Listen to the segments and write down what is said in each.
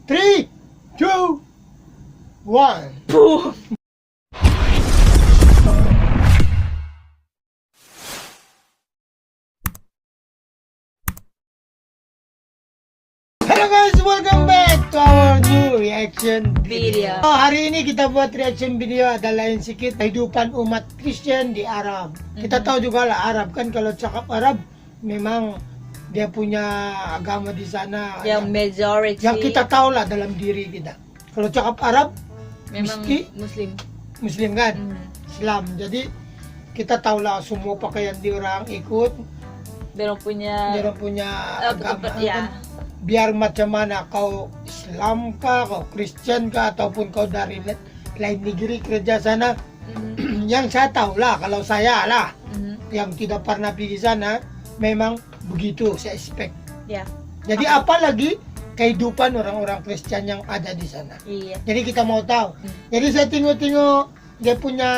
3, 2, 1. Boom! Hello guys, welcome back to our new reaction Video. video. Hari ini kita buat reaction video adalah lain sedikit kehidupan umat Kristen di Arab. Kita tahu juga lah Arab kan, kalau cakap Arab memang dia punya agama di sana Yang majority yang kita tahu lah dalam diri kita. Kalau cakap Arab memang mesti Muslim. kan, Islam. Jadi kita tahu lah semua pakaian diorang ikut, Dia punya agama ya. kan. Biar macam mana kau Islam kah, kau Kristen kah, ataupun kau dari lain negeri kerja sana. Yang saya tahu lah, kalau saya lah yang tidak pernah pergi sana, memang begitu saya expect. Ya. Jadi apalagi kehidupan orang-orang Kristen yang ada di sana. Iya. Jadi kita mau tahu. Jadi saya tengok-tengok dia punya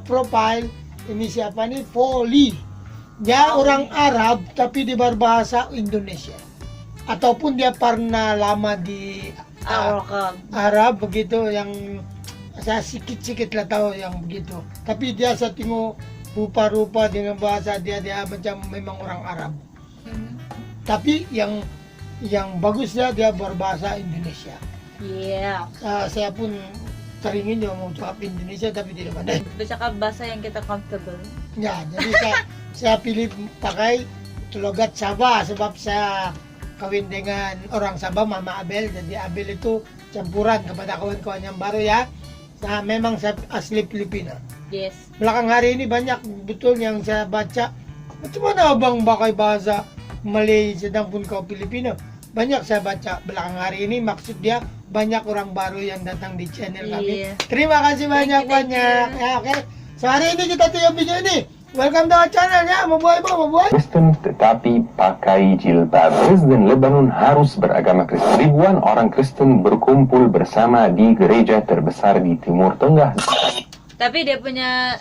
profile. Ini siapa nih? Foli. Dia orang Arab tapi dia berbahasa Indonesia. Ataupun dia pernah lama di Arab begitu, yang saya sikit-sikit lah tahu yang begitu. Tapi dia saya tengok rupa-rupa dengan bahasa dia macam memang orang Arab. Tapi yang bagusnya dia berbahasa Indonesia. Iya. Saya pun teringin juga mau cakap Indonesia tapi tidak pandai. Bercakap bahasa yang kita comfortable. Ya, jadi saya pilih pakai logat Sabah sebab saya kawin dengan orang Sabah, Mama Abel. Jadi Abel itu campuran kepada kawan-kawan yang baru ya. Nah, memang saya asli Filipina. Yes. Belakang hari ini banyak betul yang saya baca. Macam mana abang pakai bahasa Malay sedang pun kau Filipina? Banyak saya baca belakang hari ini, maksud dia banyak orang baru yang datang di channel kami. Terima kasih banyak-banyak. Ya, oke. So hari ini kita tengok video ini. Welcome to our channel ya, mabuhay po, mabuhay. Kristen tetapi pakai jilbab. Presiden Lebanon harus beragama Kristen. Ribuan orang Kristen berkumpul bersama di gereja terbesar di Timur Tengah. Tapi dia punya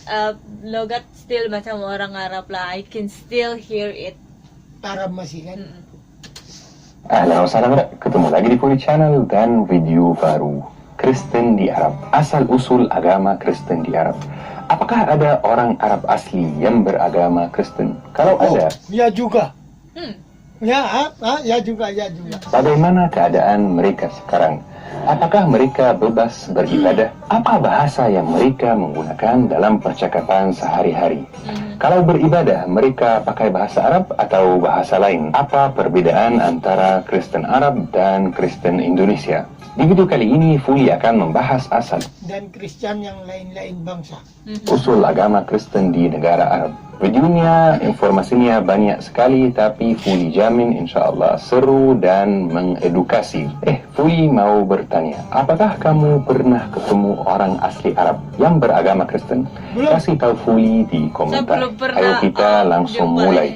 logat still macam orang Arab lah. I can still hear it. Arab masih kan? Ahlan wa sahlan, ketemu lagi di Fuli Channel dan video baru. Kristen di Arab. Asal usul agama Kristen di Arab. Apakah ada orang Arab asli yang beragama Kristen? Kalau ada, ya juga. Ya juga. bagaimana keadaan mereka sekarang? Apakah mereka bebas beribadah? Apa bahasa yang mereka menggunakan dalam percakapan sehari-hari? Kalau beribadah, mereka pakai bahasa Arab atau bahasa lain? Apa perbedaan antara Kristen Arab dan Kristen Indonesia? Di video kali ini, Fuli akan membahas asal Dan Kristen yang lain-lain bangsa. usul agama Kristen di negara Arab. Videonya, informasinya banyak sekali, tapi Fuli jamin insya Allah seru dan mengedukasi. Fuli mau bertanya, apakah kamu pernah ketemu orang asli Arab yang beragama Kristen? Belum. Kasih tahu Fuli di komentar. belum pernah, Ayo kita langsung jumpa mulai.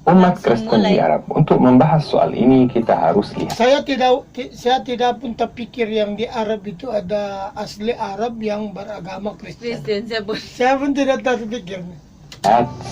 Umat Langsung Kristen mulai. di Arab. Untuk membahas soal ini, kita harus lihat. Saya tidak pun terpikir yang di Arab itu ada asli Arab yang beragama Kristen. Kristen saya pun. Saya pun tidak terpikir.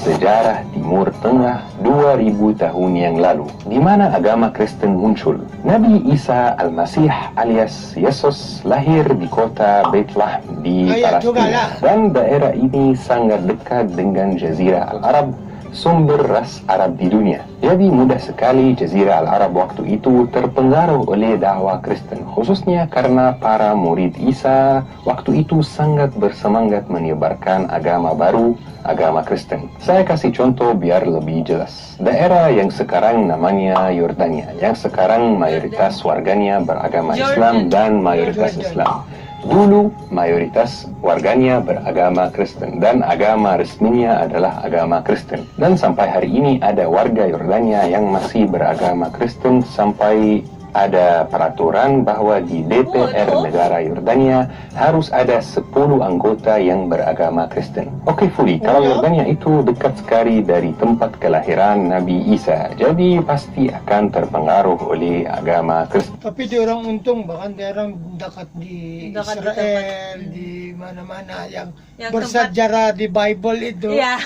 Sejarah Timur Tengah 2000 tahun yang lalu, di mana agama Kristen muncul. Nabi Isa Al-Masih alias Yesus lahir di kota Bethlehem di Ayat juga lah. Palestina, dan daerah ini sangat dekat dengan Jazirah Al-Arab, sumber ras Arab di dunia. Jadi mudah sekali Jazirah Al-Arab waktu itu terpengaruh oleh dakwah Kristen, khususnya karena para murid Isa waktu itu sangat bersemangat menyebarkan agama baru, agama Kristen. Saya kasih contoh biar lebih jelas. Daerah yang sekarang namanya Yordania, yang sekarang mayoritas warganya beragama Islam dan mayoritas Islam. Dulu mayoritas warganya beragama Kristen dan agama resminya adalah agama Kristen. Dan sampai hari ini ada warga Yordania yang masih beragama Kristen, sampai ada peraturan bahwa di DPR negara Yordania harus ada 10 anggota yang beragama Kristen. Oke Fuli, kalau Yordania itu dekat sekali dari tempat kelahiran Nabi Isa, jadi pasti akan terpengaruh oleh agama Kristen. Tapi dia orang untung, bahkan dia orang dekat di Dekat di Israel, tempat. di mana-mana yang Yang bersejarah di Bible itu. Iya.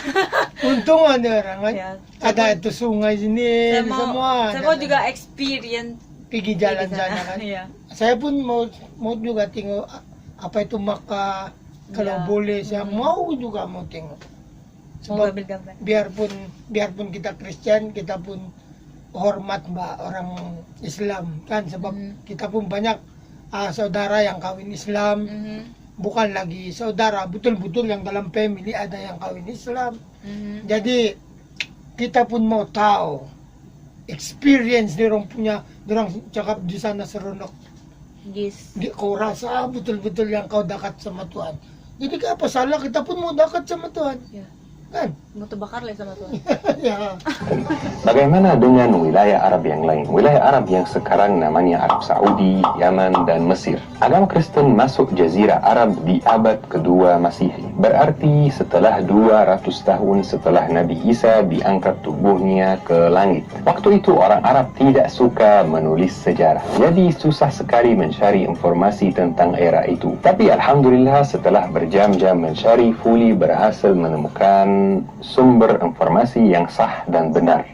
Untung ada orang kan. Ya. Ada itu sungai sini, Saya semua. mau juga experience pergi jalan Di sana, sana kan. Iya. Saya pun mau juga tengok apa itu Makkah, kalau Ya. boleh saya mau juga mau tengok. Mau Sebab ambil gambar. biarpun kita Kristen, kita pun hormat mbak orang Islam kan, sebab kita pun banyak saudara yang kawin Islam, bukan lagi saudara, betul-betul yang dalam family ada yang kawin Islam. Jadi kita pun mau tahu experience dorong punya, dorong cakap di sana seronok. Yes. Kau rasa betul-betul yang kau dekat sama Tuhan. Jadi apa salah kita pun mau dekat sama Tuhan, Ya. kan? Mau terbakar lah sama Tuhan. Ya. Bagaimana dengan wilayah Arab yang lain? Wilayah Arab yang sekarang namanya Arab Saudi, Yaman, dan Mesir. Agama Kristen masuk Jazirah Arab di abad kedua Masihi. Berarti setelah 200 tahun setelah Nabi Isa diangkat tubuhnya ke langit. Waktu itu orang Arab tidak suka menulis sejarah. Jadi susah sekali mencari informasi tentang era itu. Tapi Alhamdulillah setelah berjam-jam mencari, Fuli berhasil menemukan sumber informasi yang sah dan benar.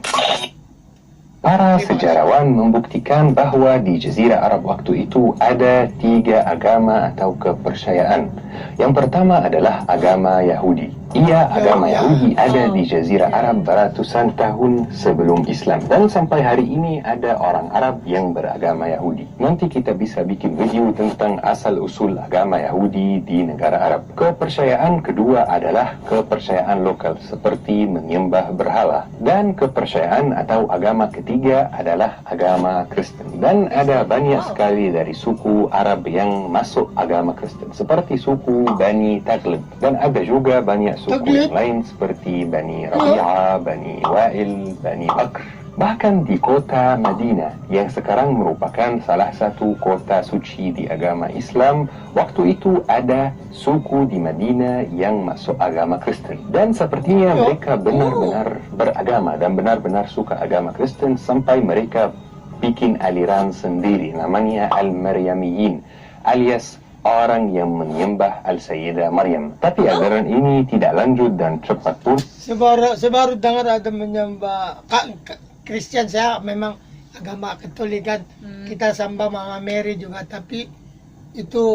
Para sejarawan membuktikan bahwa di Jazirah Arab waktu itu ada 3 agama atau kepercayaan. Yang pertama adalah agama Yahudi. Agama Yahudi ada di Jazirah Arab beratusan tahun sebelum Islam. Dan sampai hari ini ada orang Arab yang beragama Yahudi. Nanti kita bisa bikin video tentang asal-usul agama Yahudi di negara Arab. Kepercayaan kedua adalah kepercayaan lokal seperti menyembah berhala. Dan kepercayaan atau agama ketiga adalah agama Kristen. Dan ada banyak sekali dari suku Arab yang masuk agama Kristen. Seperti suku Bani Taghlib. Dan ada juga banyak suku yang lain seperti Bani Rabi'ah, Bani Wa'il, Bani Bakr. Bahkan di kota Madinah yang sekarang merupakan salah satu kota suci di agama Islam, waktu itu ada suku di Madinah yang masuk agama Kristen. Dan sepertinya mereka benar-benar beragama dan benar-benar suka agama Kristen sampai mereka bikin aliran sendiri namanya Al-Maryamiyin, alias orang yang menyembah Al-Sayyidah Maryam. Tapi ajaran ini tidak lanjut dan cepat pun. Sebaru dengar ada menyembah Kristen, saya memang agama Katolik kan. Kita sembah Mama Mary juga, tapi itu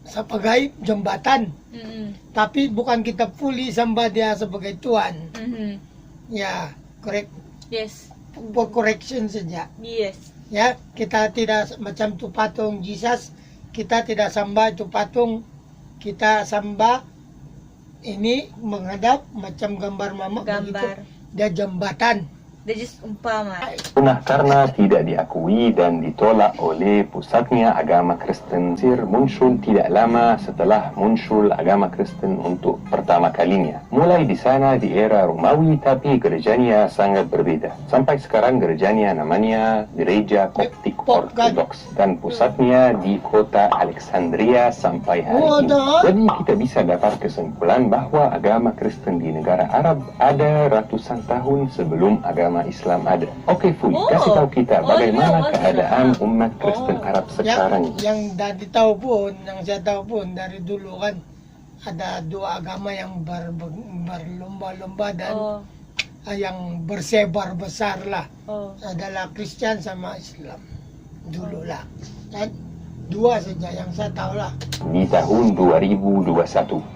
sebagai jembatan. Tapi bukan kita fully sembah dia sebagai Tuhan. Ya, correct. Yes. For correction saja. Yes. Ya, kita tidak macam tu patung Jesus. Kita tidak sembah itu patung, kita sembah ini menghadap macam gambar mama begitu. Dia jembatan. Dia just umpama. Punah karena tidak diakui dan ditolak oleh pusatnya agama Kristen Mesir muncul tidak lama setelah muncul agama Kristen untuk pertama kalinya. Mulai di sana di era Romawi, tapi gerejanya sangat berbeda. Sampai sekarang gerejanya namanya Gereja Koptik Ortodoks dan pusatnya di kota Alexandria sampai hari ini. Jadi kita bisa dapat kesimpulan bahwa agama Kristen di negara Arab ada ratusan tahun sebelum agama Islam ada. Oke, Fuli, kasih tahu kita bagaimana keadaan umat Kristen Arab sekarang. Yang saya tahu pun dari dulu kan ada 2 agama yang berlomba-lomba dan yang bersebar besar lah. Adalah Kristen sama Islam dulu lah. Dan 2 saja yang saya tahu lah. Di tahun 2021,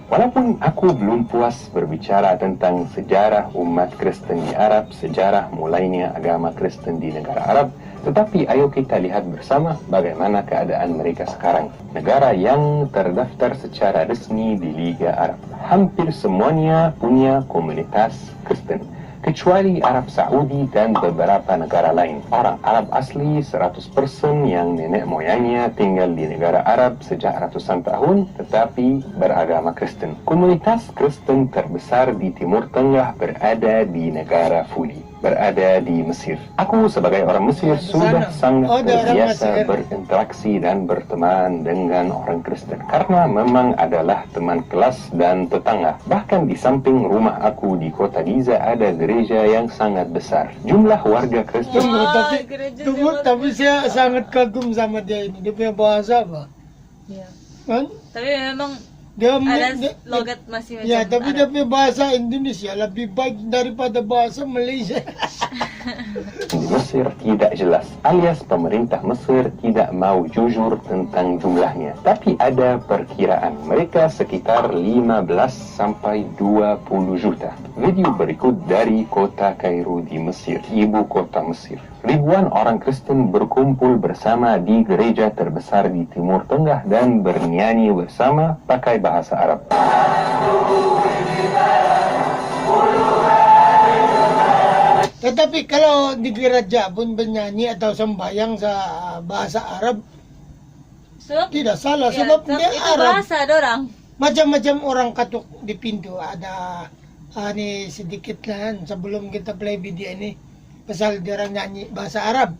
walaupun aku belum puas berbicara tentang sejarah umat Kristen di Arab, sejarah mulainya agama Kristen di negara Arab, tetapi ayo kita lihat bersama bagaimana keadaan mereka sekarang. Negara yang terdaftar secara resmi di Liga Arab, hampir semuanya punya komunitas Kristen, kecuali Arab Saudi dan beberapa negara lain. Orang Arab asli 100% yang nenek moyangnya tinggal di negara Arab sejak ratusan tahun, tetapi beragama Kristen. Komunitas Kristen terbesar di Timur Tengah berada di negara Fuli, berada di Mesir. Aku sebagai orang Mesir sudah sangat terbiasa berinteraksi dan berteman dengan orang Kristen karena memang adalah teman kelas dan tetangga. Bahkan di samping rumah aku di kota Giza ada gereja yang sangat besar. Jumlah warga Kristen tapi saya sangat kagum sama dia ini. Dia punya bahasa apa? Iya. Kan? Tapi memang Dia, Ada dia- logat masih macam ya, tapi dia Arab. punya bahasa Indonesia lebih baik daripada bahasa Malaysia. Di Mesir tidak jelas, alias pemerintah Mesir tidak mau jujur tentang jumlahnya. Tapi ada perkiraan, mereka sekitar 15 sampai 20 juta. Video berikut dari kota Kairo di Mesir, ibu kota Mesir. Ribuan orang Kristen berkumpul bersama di gereja terbesar di Timur Tengah dan bernyanyi bersama pakai bahasa Arab. Tetapi kalau di gereja pun bernyanyi atau sembahyang sa bahasa Arab Sebab tidak salah ya, sebab sebab dia itu Arab. bahasa dorang. Macam-macam orang katuk di pintu ada ini sedikit kan sebelum kita play video ini pasal dia orang nyanyi bahasa Arab.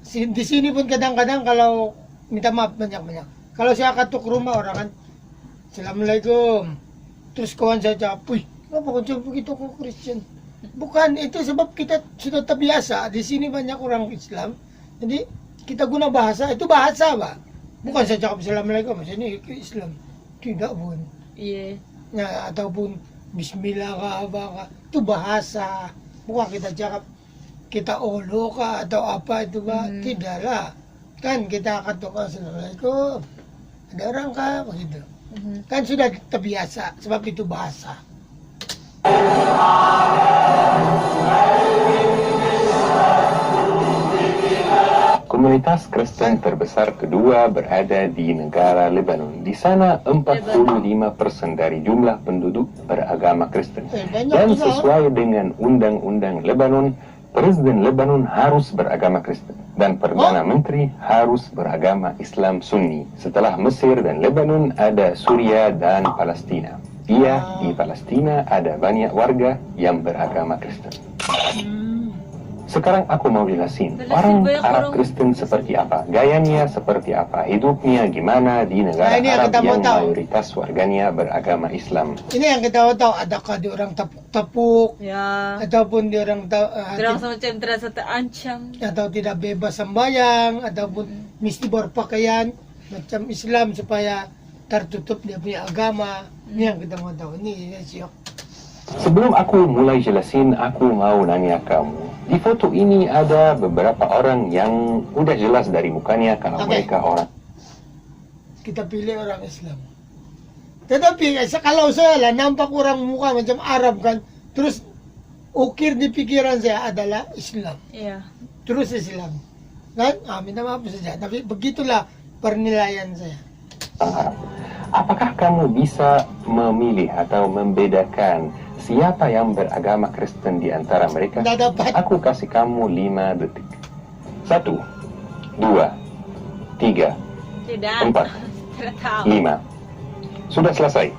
Di sini pun kadang-kadang kalau minta maaf banyak-banyak. Kalau saya katuk rumah orang kan Assalamualaikum. Terus kawan saya jawab, "Wih, kenapa kau jawab begitu kau Kristen?" Bukan, itu sebab kita sudah terbiasa. Di sini banyak orang Islam. Jadi kita guna bahasa, itu bahasa, Pak. Bukan saya cakap Assalamualaikum, saya ini Islam. Tidak pun. Iya. Ya, ataupun Bismillah kah, apa kah. Itu bahasa. Bukan kita cakap kita olo kah atau apa itu, Pak. Tidaklah. Kan kita akan tukar Assalamualaikum. Ada orang kah? Begitu. Kan sudah terbiasa, sebab itu bahasa. Komunitas Kristen terbesar kedua berada di negara Lebanon. Di sana 45% dari jumlah penduduk beragama Kristen. Banyak Dan juga. sesuai dengan undang-undang Lebanon, Presiden Lebanon harus beragama Kristen dan Perdana Menteri harus beragama Islam Sunni. Setelah Mesir dan Lebanon ada Suria dan Palestina. Di Palestina ada banyak warga yang beragama Kristen. Sekarang aku mau jelasin orang banyak Arab orang Kristen seperti apa, gayanya seperti apa, hidupnya gimana di negara Nah, ini yang Arab kita mau yang tahu. mayoritas warganya beragama Islam. Ini yang kita mau tahu, adakah dia orang tepuk-tepuk Ya. ataupun dia orang Dorang semacam terasa terancam. atau tidak bebas sembahyang ataupun mesti berpakaian macam Islam supaya tertutup dia punya agama. Ini yang kita mau tahu. Ini ya, siok. Sebelum aku mulai jelasin, aku mau nanya kamu. Di foto ini ada beberapa orang yang udah jelas dari mukanya kalau Oke. mereka orang Kita pilih orang Islam. Tetapi kalau saya lah nampak orang muka macam Arab kan, terus ukir di pikiran saya adalah Islam. Iya. Terus Islam. Kan? Minta maaf saja. Tapi begitulah penilaian saya. Arab. Apakah kamu bisa memilih atau membedakan siapa yang beragama Kristen di antara mereka? Tidak dapat. Aku kasih kamu 5 detik. 1, 2, 3, Tidak. 4, Tidak tahu. 5. Sudah selesai.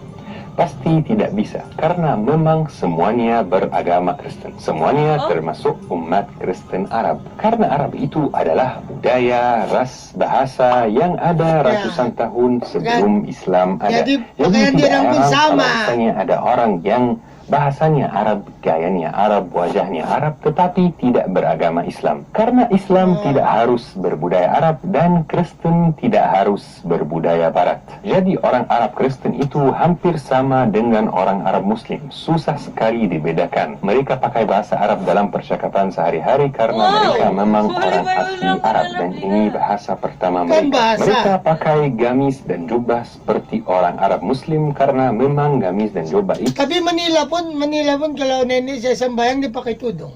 Pasti tidak bisa, karena memang semuanya beragama Kristen. Semuanya termasuk umat Kristen Arab. Karena Arab itu adalah budaya, ras, bahasa yang ada ratusan tahun sebelum Islam ada. Jadi pakaian dia tidak orang pun heran sama. kalau misalnya ada orang yang bahasanya Arab, gayanya Arab, wajahnya Arab, tetapi tidak beragama Islam. Karena Islam tidak harus berbudaya Arab dan Kristen tidak harus berbudaya Barat. Jadi orang Arab Kristen itu hampir sama dengan orang Arab Muslim. Susah sekali dibedakan. Mereka pakai bahasa Arab dalam percakapan sehari-hari karena mereka memang orang asli Arab dan ini bahasa pertama Kan mereka. bahasa. Mereka pakai gamis dan jubah seperti orang Arab Muslim karena memang gamis dan jubah itu Tapi Manila pun kalau nenek saya sembahyang dipakai tudung.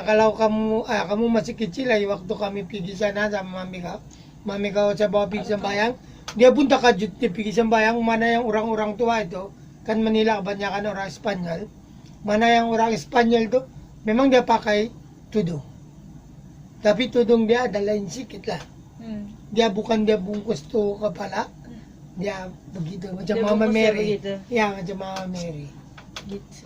Kalau kamu masih kecil lagi waktu kami pergi sana sama mami kau saya bawa pergi sembahyang, dia pun takjub dia pergi sembahyang mana yang orang-orang tua itu kan Manila kebanyakan orang Spanyol, mana yang orang Spanyol itu memang dia pakai tudung, tapi tudung dia ada lain sedikit lah. Dia bukan dia bungkus tuh kepala, dia begitu macam Dia Mama bungkusnya Mary. begitu. Ya macam Mama Mary. Gitu.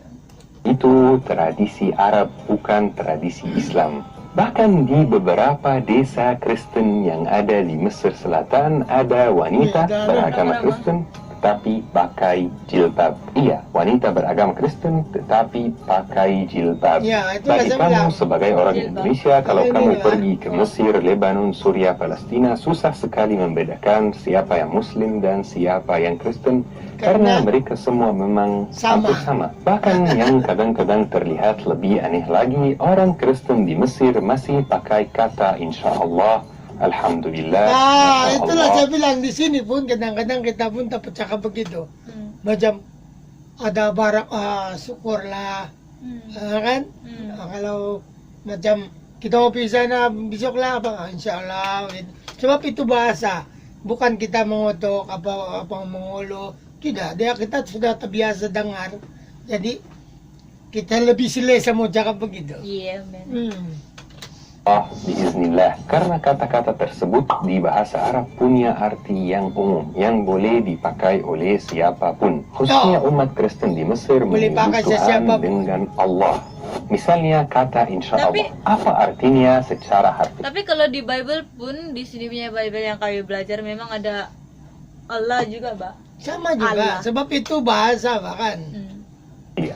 Itu tradisi Arab, bukan tradisi Islam. Bahkan di beberapa desa Kristen yang ada di Mesir Selatan, ada wanita Iya, ada beragama orang-orang. Kristen, tapi pakai jilbab. Iya, wanita beragama Kristen tetapi pakai jilbab. Ya, itu Bagi saya kamu bilang. sebagai orang Jilbab. Indonesia, kalau Ini kamu lah. pergi ke Mesir, Lebanon, Suriah, Palestina, susah sekali membedakan siapa yang Muslim dan siapa yang Kristen karena Karena mereka semua memang sama. hampir sama. Bahkan yang kadang-kadang terlihat lebih aneh lagi, orang Kristen di Mesir masih pakai kata insya Allah, Alhamdulillah, Masya itulah Allah. saya bilang di sini pun kadang-kadang kita pun tak cakap begitu. Macam ada barang, syukurlah, kan? Kalau macam kita mau pergi sana besok lah, insya Allah. Gitu. Sebab itu bahasa, bukan kita mengotok apa mengeluh. Tidak, kita sudah terbiasa dengar. Jadi kita lebih selesa mau cakap begitu. Iya, man. Allah biiznillah. Karena kata-kata tersebut di bahasa Arab punya arti yang umum, yang boleh dipakai oleh siapapun. Khususnya umat Kristen di Mesir Boleh menyebut pakai Tuhan siapapun. dengan Allah. Misalnya kata insya Tapi- Allah. Apa artinya secara harfiah? Tapi kalau di Bible pun, di sini punya Bible yang kami belajar memang ada Allah juga, Mbak. Sama juga, Allah. sebab itu bahasa bahkan.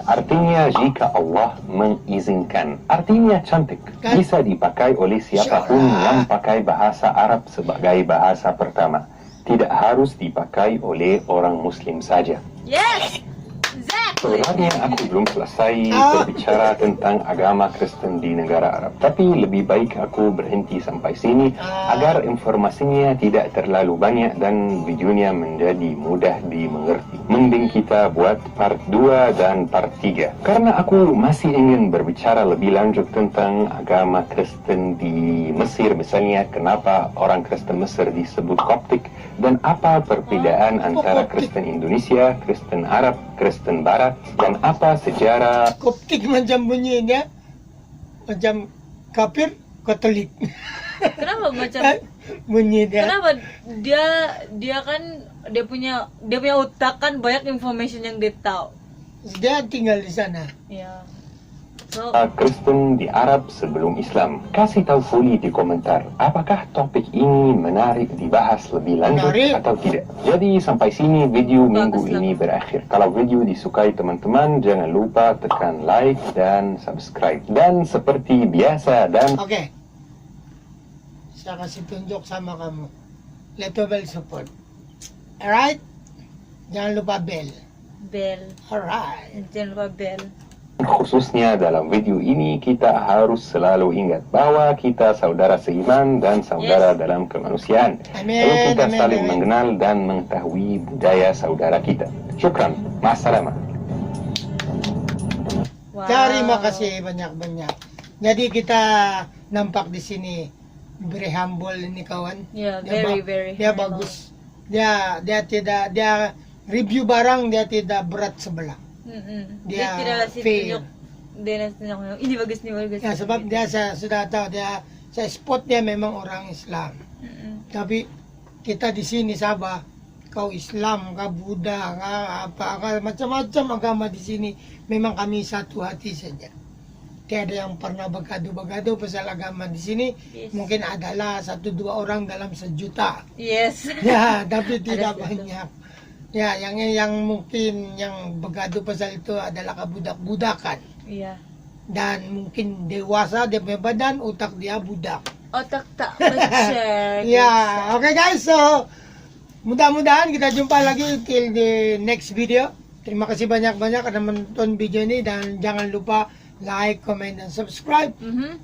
Artinya jika Allah mengizinkan. Artinya cantik. Kan? Bisa dipakai oleh siapapun Insya Allah. yang pakai bahasa Arab sebagai bahasa pertama. Tidak harus dipakai oleh orang Muslim saja. Yes! Exactly! Sebenarnya aku belum selesai Ah. berbicara tentang agama Kristen di negara Arab. Tapi lebih baik aku berhenti sampai sini agar informasinya tidak terlalu banyak dan videonya menjadi mudah dimengerti. Mending kita buat part 2 dan part 3. Karena aku masih ingin berbicara lebih lanjut tentang agama Kristen di Mesir. Misalnya kenapa orang Kristen Mesir disebut Koptik dan apa perbedaan antara Koptik? Kristen Indonesia, Kristen Arab, Kristen Barat, dan apa sejarah Koptik macam bunyinya, macam kafir, Katolik. Kenapa macam... Bunyi dia. Kenapa dia kan dia punya otak kan banyak information yang dia tahu. Dia tinggal di sana. Ya. So, Kristen di Arab sebelum Islam. Kasih tahu Fuli di komentar, apakah topik ini menarik dibahas lebih lanjut Menarik. atau tidak. Jadi sampai sini video minggu Bagus, ini berakhir. Kalau video disukai teman-teman, jangan lupa tekan like dan subscribe. Dan seperti biasa dan Oke. Saya kasih tunjuk sama kamu. Little bell support. Alright? Jangan lupa bell. bell. Alright. Jangan lupa bell. khususnya dalam video ini kita harus selalu ingat bahwa kita saudara seiman dan saudara dalam kemanusiaan. Amin, Lalu kita amin, saling amin. mengenal dan mengetahui budaya saudara kita. Syukran. Ma'assalamah. Wow. Terima kasih banyak-banyak. Jadi kita nampak di sini very humble ini kawan. Yeah, Dia very, ba- very Dia humble. bagus. Dia review barang dia tidak berat sebelah. Dia Dia tidak kasih fair. tunjuk. Dia ngasih tunjuk ini bagus nih bagus. Ya sebab dia saya sudah tahu saya spot dia memang orang Islam. Tapi kita di sini Sabah, kau Islam, kau Buddha, kau macam-macam agama di sini, memang kami satu hati saja. Tiada yang pernah bergaduh-gaduh pasal agama di sini. Yes. Mungkin adalah 1-2 orang dalam sejuta. Yes. Ya, tapi tidak Ada banyak. Ya, yang mungkin yang bergaduh pasal itu adalah kebudak-budakan. Iya. Dan mungkin dewasa dia punya badan, otak dia budak. Otak tak becek. Ya, oke guys, so mudah-mudahan kita jumpa lagi till the next video. Terima kasih banyak-banyak karena menonton video ini dan jangan lupa like, comment, dan subscribe.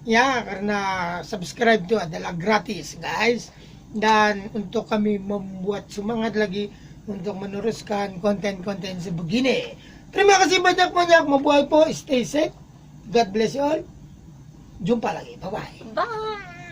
Ya, karena subscribe itu adalah gratis guys. Dan untuk kami membuat semangat lagi untuk meneruskan konten-konten sebegini. Terima kasih banyak-banyak. Mabuhay po, stay safe. God bless you all. Jumpa lagi. Bye-bye. Bye.